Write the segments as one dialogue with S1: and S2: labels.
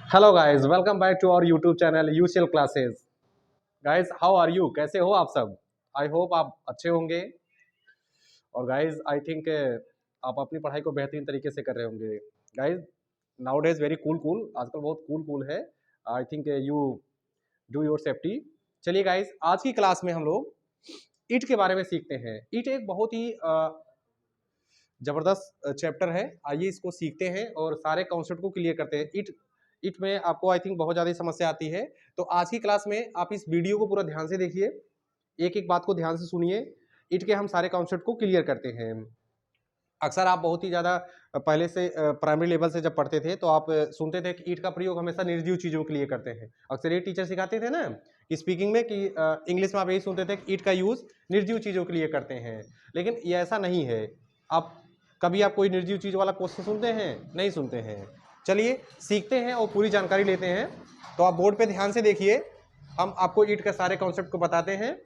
S1: Hello guys, welcome back to our YouTube channel UCL classes. Guys, how are you? कैसे हो आप सब? I hope आप अच्छे होंगे। और गाइस, आई थिंक आप अपनी पढ़ाई को बेहतरीन तरीके से कर रहे होंगे। Guys, now days very cool आजकल बहुत कूल है। I think you do your safety. चलिए गाइस, आज की क्लास में हम लोग ईट के बारे में सीखते हैं। ईट एक बहुत ही जबरदस्त चैप्टर है। आइए इसको सीखते हैं और सारे कॉन्सेप्ट को क्लियर करते हैं। इट में आपको आई थिंक बहुत ज़्यादा समस्या आती है, तो आज की क्लास में आप इस वीडियो को पूरा ध्यान से देखिए, एक एक बात को ध्यान से सुनिए। इट के हम सारे कॉन्सेप्ट को क्लियर करते हैं। अक्सर आप बहुत ही ज़्यादा पहले से प्राइमरी लेवल से जब पढ़ते थे तो आप सुनते थे कि ईट का प्रयोग हमेशा निर्जीव चीज़ों के लिए करते हैं। अक्सर ये टीचर सिखाते थे ना कि स्पीकिंग में कि इंग्लिश में आप यही सुनते थे कि ईट का यूज़ निर्जीव चीज़ों के लिए करते हैं, लेकिन ये ऐसा नहीं है। आप कभी आप कोई निर्जीव चीज़ वाला क्वेश्चन सुनते हैं? नहीं सुनते हैं। चलिए सीखते हैं और पूरी जानकारी लेते हैं। तो आप बोर्ड पे ध्यान से देखिए, हम आपको ईट के सारे कॉन्सेप्ट को बताते हैं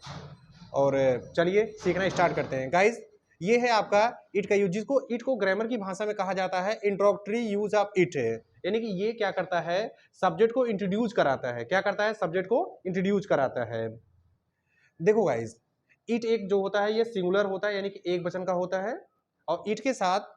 S1: और चलिए सीखना स्टार्ट करते हैं। गाइज, ये है आपका इट का यूज, जिसको इट को ग्रामर की भाषा में कहा जाता है इंट्रोडक्टरी यूज ऑफ इट। यानी कि ये क्या करता है, सब्जेक्ट को इंट्रोड्यूस कराता है। क्या करता है? सब्जेक्ट को इंट्रोड्यूस कराता है। देखो गाइज, इट एक जो होता है ये सिंगुलर होता है, यानी कि एक वचन का होता है। और इट के साथ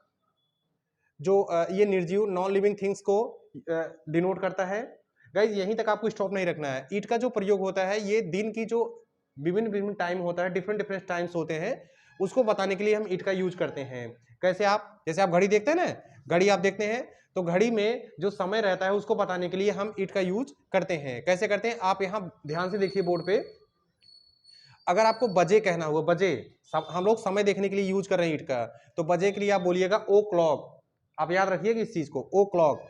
S1: जो ये निर्जीव नॉन लिविंग थिंग्स को डिनोट करता है। गाइज, यहीं तक आपको स्टॉप नहीं रखना है। इट का जो प्रयोग होता है ये दिन की जो विभिन्न विभिन्न टाइम होता है, डिफरेंट टाइम्स होते हैं, उसको बताने के लिए हम इट का यूज करते हैं। कैसे? आप जैसे आप घड़ी देखते हैं ना, घड़ी आप देखते हैं तो घड़ी में जो समय रहता है उसको बताने के लिए हम इट का यूज करते हैं। कैसे करते हैं? आप यहाँ ध्यान से देखिए बोर्ड पे। अगर आपको बजे कहना हुआ, बजे हम लोग समय देखने के लिए यूज कर रहे हैं ईट का, तो बजे के लिए आप बोलिएगा ओ क्लॉक। आप याद रखिएगा इस चीज को, ओ क्लॉक।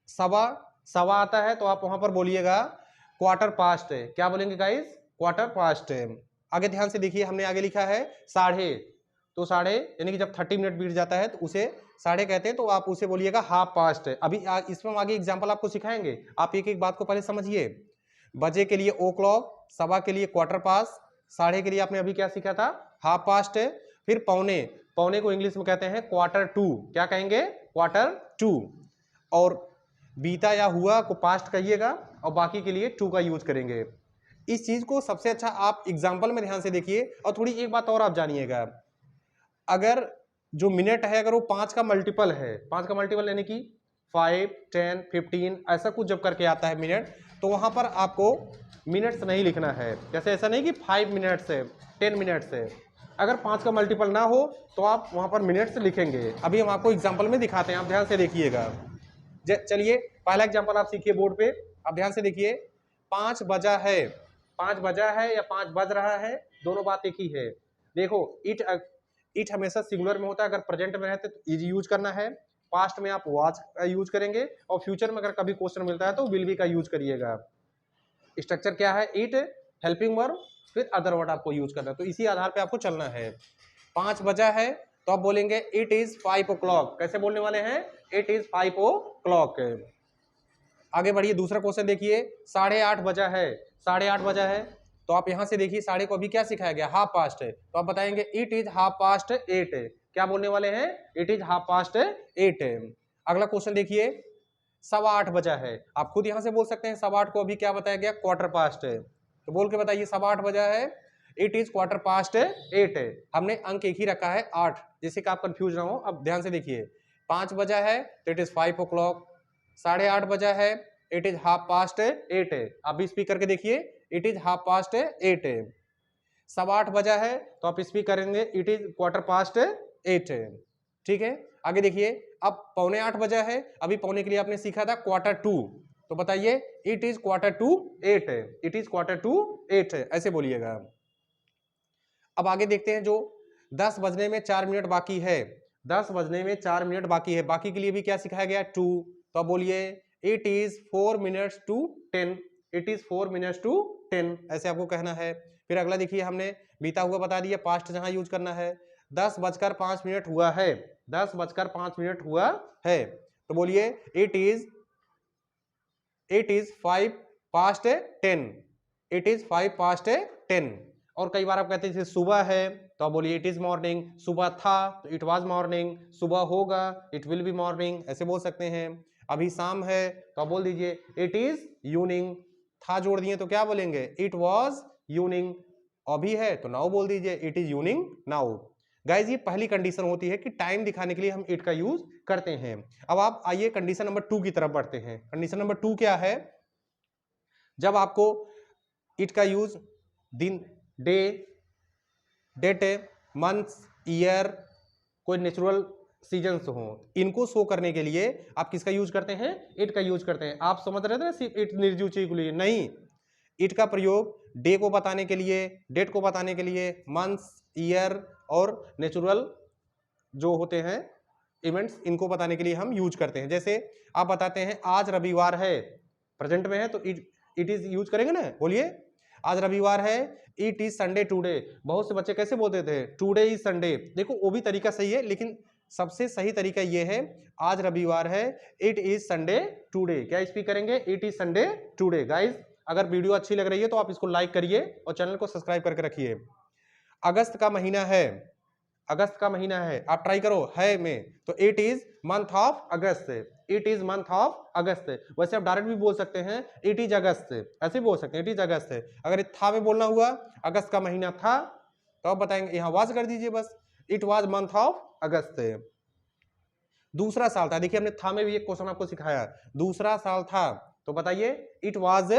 S1: सवा सवा आता है तो आप वहां पर बोलिएगा क्वार्टर पास्ट है। क्या बोलेंगे गाइस? क्वार्टर पास्ट है। आगे ध्यान से देखिए, हमने आगे लिखा है साढ़े। तो साढ़े यानी कि जब 30 मिनट बीत जाता है तो उसे साढ़े कहते हैं, तो आप उसे बोलिएगा हाफ पास्ट है। अभी इसमें हम आगे एग्जाम्पल आपको सिखाएंगे, आप एक एक बात को पहले समझिए। बजे के लिए ओ क्लॉक, सवा के लिए क्वार्टर पास्ट, साढ़े के लिए आपने अभी क्या सीखा था? हाफ पास्ट है। फिर पौने, पौने को इंग्लिश में कहते हैं क्वार्टर टू। क्या कहेंगे? Quarter to. और बीता या हुआ को पास्ट कहिएगा और बाकी के लिए टू का यूज करेंगे। इस चीज को सबसे अच्छा आप एग्जाम्पल में ध्यान से देखिए। और थोड़ी एक बात और आप जानिएगा, अगर जो मिनट है अगर वो 5 का मल्टीपल है, 5 का मल्टीपल यानी कि 5, 10, 15 ऐसा कुछ जब करके आता है मिनट, तो वहां पर आपको मिनट्स नहीं लिखना है। जैसे ऐसा नहीं कि 5 मिनट्स है, 10 मिनट्स है। अगर 5 का मल्टीपल ना हो तो आप वहां पर मिनट्स लिखेंगे। अभी हम आपको एग्जाम्पल में दिखाते हैं, आप ध्यान से देखिएगा। चलिए पहला एग्जाम्पल आप सीखिए बोर्ड पे, आप ध्यान से देखिए। 5 बजा है, 5 बजा है या 5 बज रहा है, दोनों बात एक ही है। देखो, इट हमेशा सिंगुलर में होता है। अगर प्रेजेंट में रहते तो इज यूज करना है, पास्ट में आप वाज का यूज करेंगे, और फ्यूचर में अगर कभी क्वेश्चन मिलता है तो विल बी का यूज करिएगा। स्ट्रक्चर क्या है? इट, हेल्पिंग वर्ब, फिर अदर वर्ड आपको यूज करना है। तो इसी आधार पे आपको चलना है। 5 बजा है तो आप बोलेंगे इट इज 5 ओ क्लॉक। कैसे बोलने वाले हैं? It is 5 o'clock. आगे बढ़िए, दूसरा क्वेश्चन देखिए। 8:30 बजा है, 8:30 बजा है, तो आप यहां से देखिए साढ़े को अभी क्या सिखाया गया? हाफ पास्ट है, तो आप बताएंगे इट इज हाफ पास्ट 8 है। क्या बोलने वाले हैं? इट इज हाफ पास्ट 8 है। अगला क्वेश्चन देखिए। 8:15 बजा है, आप खुद यहां से बोल सकते हैं 8:15 को अभी क्या बताया गया? क्वार्टर पास्ट है। तो बोल के बताइए 8:15 बजा है, इट इज क्वार्टर पास्ट 8 है। हमने अंक एक ही रखा है 8, जिससे कि आप कंफ्यूज ना हो। अब ध्यान से देखिए, 5 बजा है तो इट इज 5 ओ क्लॉक, 8:30 बजा है, इट इज हाफ पास्ट 8 है। आप भी स्पीक करके देखिए, इट इज हाफ पास्ट 8 है। 8:15 बजा है तो आप स्पीक करेंगे इट इज क्वार्टर पास्ट 8 है। ठीक है, आगे देखिए। अब 7:45 बजा है, अभी पौने के लिए आपने सीखा था क्वार्टर टू, तो बताइए इट इज क्वार्टर टू 8 है। इट इज क्वार्टर टू 8 है, ऐसे बोलिएगा। अब आगे देखते हैं, जो 10 बजने में 4 मिनट बाकी है, 10 बजने में 4 मिनट बाकी है, बाकी के लिए भी क्या सिखाया गया? टू। तो अब बोलिए it is 4 minutes to 10। It is 4 minutes to 10, ऐसे आपको कहना है। फिर अगला देखिए, हमने बीता हुआ बता दिया, पास्ट जहां यूज करना है। 10:05 हुआ है, 10:05 हुआ है, तो बोलिए it is 5 past 10। It is 5 past 10। और कई बार आप कहते हैं जैसे सुबह है तो आप बोलिए इट इज मॉर्निंग, सुबह था तो इट वाज मॉर्निंग, सुबह होगा इट विल बी मॉर्निंग, ऐसे बोल सकते हैं। अभी शाम है तो आप बोल दीजिए इट इज यूनिंग, था जोड़ दिए तो क्या बोलेंगे, इट वॉज यूनिंग। अभी है तो नाउ बोल दीजिए इट इज यूनिंग नाउ। गाइज ये पहली कंडीशन होती है कि टाइम दिखाने के लिए हम इट का यूज करते हैं। अब आप आइए कंडीशन नंबर 2 की तरफ बढ़ते हैं। कंडीशन नंबर 2 क्या है, जब आपको इट का यूज दिन, डे, डेट, मंथ्स, ईयर, कोई नेचुरल सीजन्स हो, इनको शो करने के लिए आप किसका यूज करते हैं, इट का यूज करते हैं। आप समझ रहे थे ना सिर्फ इट निर्जीव चीज के लिए नहीं, इट का प्रयोग डे को बताने के लिए, डेट को बताने के लिए, मंथ्स, ईयर और नेचुरल जो होते हैं इवेंट्स, इनको बताने के लिए हम यूज करते हैं। जैसे आप बताते हैं आज रविवार है, प्रेजेंट में है तो इट इज यूज करेंगे ना, बोलिए आज रविवार है, इट इज संडे टुडे। बहुत से बच्चे कैसे बोलते थे, टुडे इज संडे। देखो वो भी तरीका सही है, लेकिन सबसे सही तरीका ये है आज रविवार है, इट इज संडे टुडे। क्या स्पीक करेंगे, it is Sunday today. Guys अगर वीडियो अच्छी लग रही है तो आप इसको लाइक करिए और चैनल को सब्सक्राइब करके रखिए। अगस्त का महीना है, अगस्त का महीना है, आप ट्राई करो है में, तो it is month of August, it is month of अगस्त। वैसे आप डायरेक्ट भी बोल सकते हैं इट इज अगस्त, ऐसे बोल सकते हैं इट इज अगस्त। अगर था में बोलना हुआ, अगस्त का महीना था, तो आप बताएंगे यहां वाज कर दीजिए बस, इट वाज मंथ ऑफ अगस्त। दूसरा साल था, देखिए हमने था में भी एक क्वेश्चन आपको सिखाया, दूसरा साल था तो बताइए it was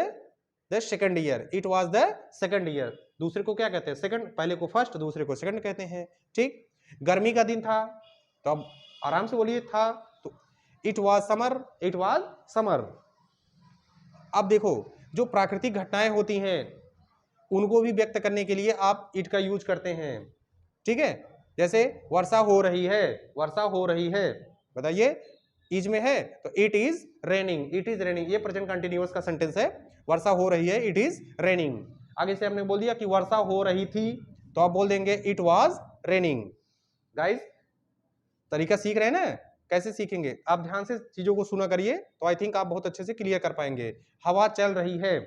S1: the second year, it was the second year. दूसरे को क्या कहते हैं, सेकंड, पहले को फर्स्ट, दूसरे को सेकंड कहते हैं। ठीक, गर्मी का दिन था तो अब आराम से बोलिए था, तो it was summer, it was summer. अब देखो जो प्राकृतिक घटनाएं होती हैं उनको भी व्यक्त करने के लिए आप इट का यूज करते हैं। ठीक है, जैसे वर्षा हो रही है, वर्षा हो रही है, बताइए इज में है तो it is raining, it is raining. ये प्रेजेंट कंटिन्यूअस का सेंटेंस है, वर्षा हो रही है, इट इज रेनिंग। आगे से हमने बोल दिया कि वर्षा हो रही थी तो आप बोल देंगे इट वाज रेनिंग। गाइस तरीका सीख रहे हैं ना, कैसे सीखेंगे आप, ध्यान से चीजों को सुना करिए तो आई थिंक आप बहुत अच्छे से क्लियर कर पाएंगे। हवा चल रही है,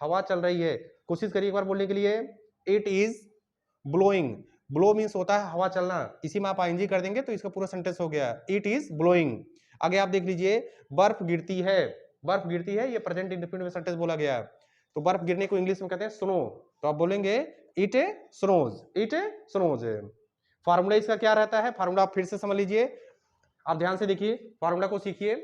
S1: हवा चल रही है, कोशिश करिए एक बार बोलने के लिए, it is blowing. Blow means होता है हवा चलना, इसी में आप आईएनजी कर देंगे तो इसका पूरा सेंटेंस हो गया, इट इज ब्लोइंग। आगे आप देख लीजिए, बर्फ गिरती है, बर्फ गिरती है, ये प्रेजेंट इंडेफिनिट में सेंटेंस बोला गया, तो बर्फ गिरने को इंग्लिश में कहते हैं स्नो, तो आप बोलेंगे it snows, it snows. Formula इसका क्या रहता है, फार्मूला आप फिर से समझ लीजिए, आप ध्यान से देखिए फार्मूला को सीखिए।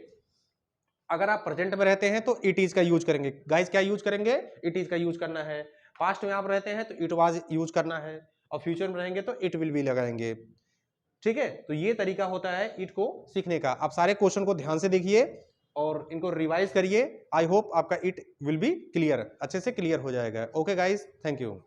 S1: अगर आप प्रेजेंट में रहते हैं तो इट इज का यूज करेंगे। गाइस क्या यूज करेंगे, इट इज का यूज करना है। पास्ट में आप रहते हैं तो इट वाज यूज करना है, और फ्यूचर में रहेंगे तो इट विल बी लगाएंगे। ठीक है, तो ये तरीका होता है इट को सीखने का। आप सारे क्वेश्चन को ध्यान से देखिए और इनको रिवाइज करिए। आई होप आपका इट विल बी क्लियर, अच्छे से क्लियर हो जाएगा। Okay guys, thank you.